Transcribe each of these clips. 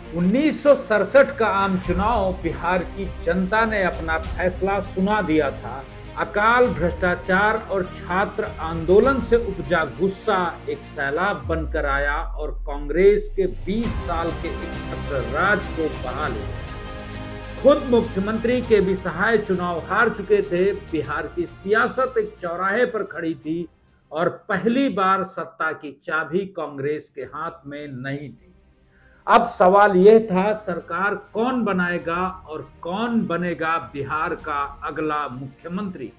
1967 का आम चुनाव बिहार की जनता ने अपना फैसला सुना दिया था। अकाल, भ्रष्टाचार और छात्र आंदोलन से उपजा गुस्सा एक सैलाब बनकर आया और कांग्रेस के 20 साल के एक छत्र राज को बहा लिया। खुद मुख्यमंत्री के भी सहाय चुनाव हार चुके थे। बिहार की सियासत एक चौराहे पर खड़ी थी और पहली बार सत्ता की चाबी कांग्रेस के हाथ में नहीं थी। अब सवाल यह था, सरकार कौन बनाएगा और कौन बनेगा बिहार का अगला मुख्यमंत्री।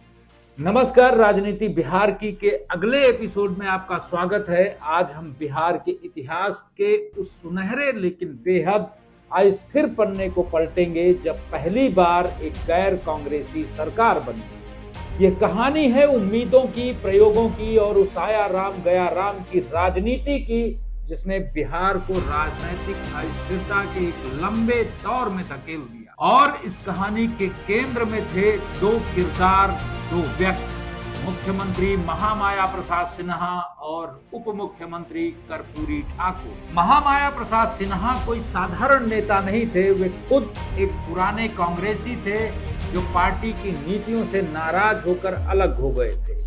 नमस्कार, राजनीति बिहार की के अगले एपिसोड में आपका स्वागत है। आज हम बिहार के इतिहास के उस सुनहरे लेकिन बेहद अस्थिर पन्ने को पलटेंगे जब पहली बार एक गैर कांग्रेसी सरकार बनी। ये कहानी है उम्मीदों की, प्रयोगों की और उस आया राम गया राम की राजनीति की, जिसने बिहार को राजनीतिक अस्थिरता के एक लंबे दौर में धकेल दिया। और इस कहानी के केंद्र में थे दो किरदार, दो व्यक्ति, मुख्यमंत्री महामाया प्रसाद सिन्हा और उप मुख्यमंत्री कर्पूरी ठाकुर। महामाया प्रसाद सिन्हा कोई साधारण नेता नहीं थे। वे खुद एक पुराने कांग्रेसी थे जो पार्टी की नीतियों से नाराज होकर अलग हो गए थे।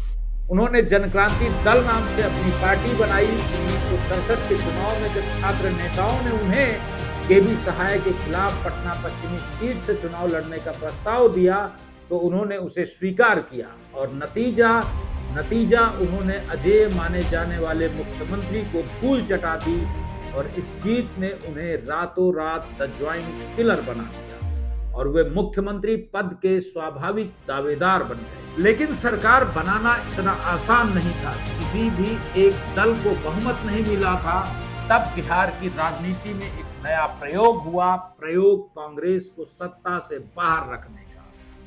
उन्होंने जनक्रांति दल नाम से अपनी पार्टी बनाई। 1967 के चुनाव में जब छात्र नेताओं ने उन्हें केबी सहाय के खिलाफ पटना पश्चिमी सीट से चुनाव लड़ने का प्रस्ताव दिया तो उन्होंने उसे स्वीकार किया और नतीजा उन्होंने अजेय माने जाने वाले मुख्यमंत्री को धूल चटा दी और इस जीत ने उन्हें रातों रात द ज्वाइंट किलर बना दिया और वे मुख्यमंत्री पद के स्वाभाविक दावेदार बन गए। लेकिन सरकार बनाना इतना आसान नहीं था। किसी भी एक दल को बहुमत नहीं मिला था। तब बिहार की राजनीति में एक नया प्रयोग हुआ, प्रयोग कांग्रेस को सत्ता से बाहर रखने का।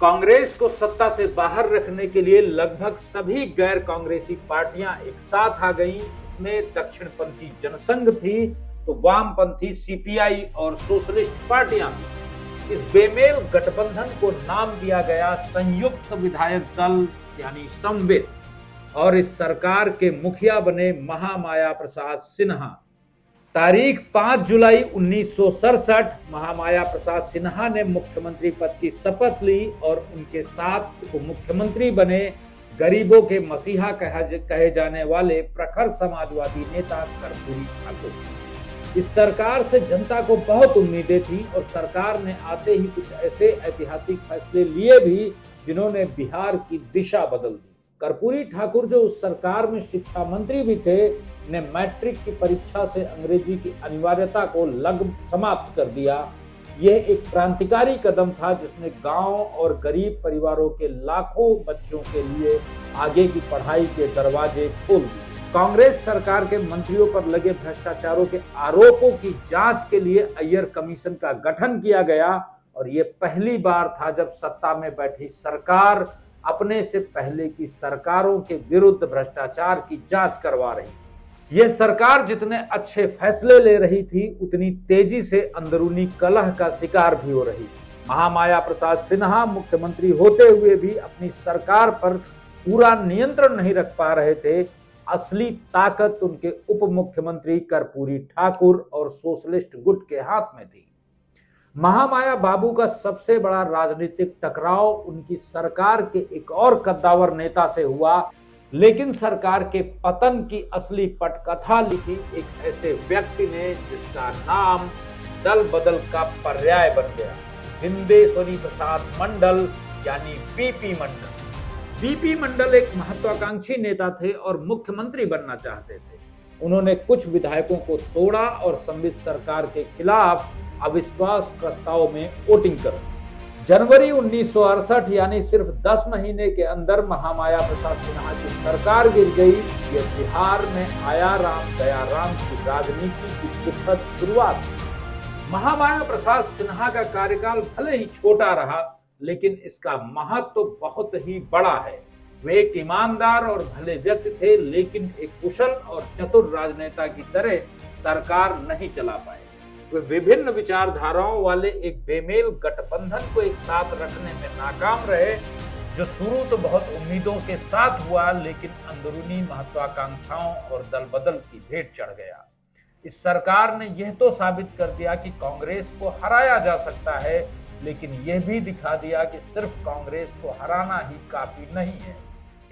कांग्रेस को सत्ता से बाहर रखने के लिए लगभग सभी गैर कांग्रेसी पार्टियां एक साथ आ गईं। इसमें दक्षिणपंथी जनसंघ थी तो वामपंथी सीपीआई और सोशलिस्ट पार्टियां थी। इस बेमेल गठबंधन को नाम दिया गया संयुक्त विधायक दल यानी समवित और इस सरकार के मुखिया बने महामाया प्रसाद सिन्हा। तारीख 5 जुलाई 1967 महामाया प्रसाद सिन्हा ने मुख्यमंत्री पद की शपथ ली और उनके साथ उप मुख्यमंत्री बने गरीबों के मसीहा कहे जाने वाले प्रखर समाजवादी नेता कर्पूरी ठाकुर। इस सरकार से जनता को बहुत उम्मीदें थी और सरकार ने आते ही कुछ ऐसे ऐतिहासिक फैसले लिए भी जिन्होंने बिहार की दिशा बदल दी। कर्पूरी ठाकुर जो उस सरकार में शिक्षा मंत्री भी थे, ने मैट्रिक की परीक्षा से अंग्रेजी की अनिवार्यता को समाप्त कर दिया। यह एक क्रांतिकारी कदम था जिसने गांव और गरीब परिवारों के लाखों बच्चों के लिए आगे की पढ़ाई के दरवाजे खोल दिए। कांग्रेस सरकार के मंत्रियों पर लगे भ्रष्टाचारों के आरोपों की जांच के लिए अय्यर कमीशन का गठन किया गया और यह पहली बार था जब सत्ता में बैठी सरकार अपने से पहले की सरकारों के विरुद्ध भ्रष्टाचार की जांच करवा रही। यह सरकार जितने अच्छे फैसले ले रही थी उतनी तेजी से अंदरूनी कलह का शिकार भी हो रही। महामाया प्रसाद सिन्हा मुख्यमंत्री होते हुए भी अपनी सरकार पर पूरा नियंत्रण नहीं रख पा रहे थे। असली ताकत उनके उप मुख्यमंत्री कर्पूरी ठाकुर और सोशलिस्ट गुट के हाथ में थी। महामाया बाबू का सबसे बड़ा राजनीतिक टकराव उनकी सरकार के एक और कद्दावर नेता से हुआ, लेकिन सरकार के पतन की असली पटकथा लिखी एक ऐसे व्यक्ति ने जिसका नाम दल बदल का पर्याय बन गया, विंदेश्वरी प्रसाद मंडल यानी बीपी मंडल। बीपी मंडल एक महत्वाकांक्षी नेता थे और मुख्यमंत्री बनना चाहते थे। उन्होंने कुछ विधायकों को तोड़ा और संवित सरकार के खिलाफ अविश्वास प्रस्ताव में वोटिंग कर जनवरी 1968 यानी सिर्फ 10 महीने के अंदर महामाया प्रसाद सिन्हा की सरकार गिर गई। यह बिहार में आया राम गया राम की राजनीति की दुखद शुरुआत। महामाया प्रसाद सिन्हा का कार्यकाल भले ही छोटा रहा लेकिन इसका महत्व तो बहुत ही बड़ा है। वे एक ईमानदार और भले व्यक्ति थे लेकिन एक कुशल और चतुर राजनेता की तरह सरकार नहीं चला पाए। वे विभिन्न विचारधाराओं वाले एक बेमेल गठबंधन को एक साथ रखने में नाकाम रहे, जो शुरू तो बहुत उम्मीदों के साथ हुआ लेकिन अंदरूनी महत्वाकांक्षाओं और दल बदल की भेंट चढ़ गया। इस सरकार ने यह तो साबित कर दिया कि कांग्रेस को हराया जा सकता है, लेकिन यह भी दिखा दिया कि सिर्फ कांग्रेस को हराना ही काफी नहीं है।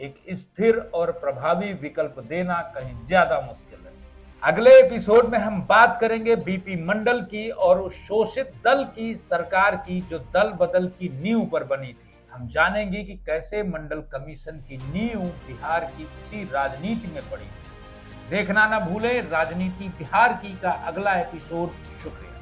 एक स्थिर और प्रभावी विकल्प देना कहीं ज्यादा मुश्किल है। अगले एपिसोड में हम बात करेंगे बीपी मंडल की और उस शोषित दल की सरकार की जो दल बदल की नींव पर बनी थी। हम जानेंगे कि कैसे मंडल कमीशन की नींव बिहार की इसी राजनीति में पड़ी। देखना ना भूलें राजनीति बिहार की का अगला एपिसोड। शुक्रिया।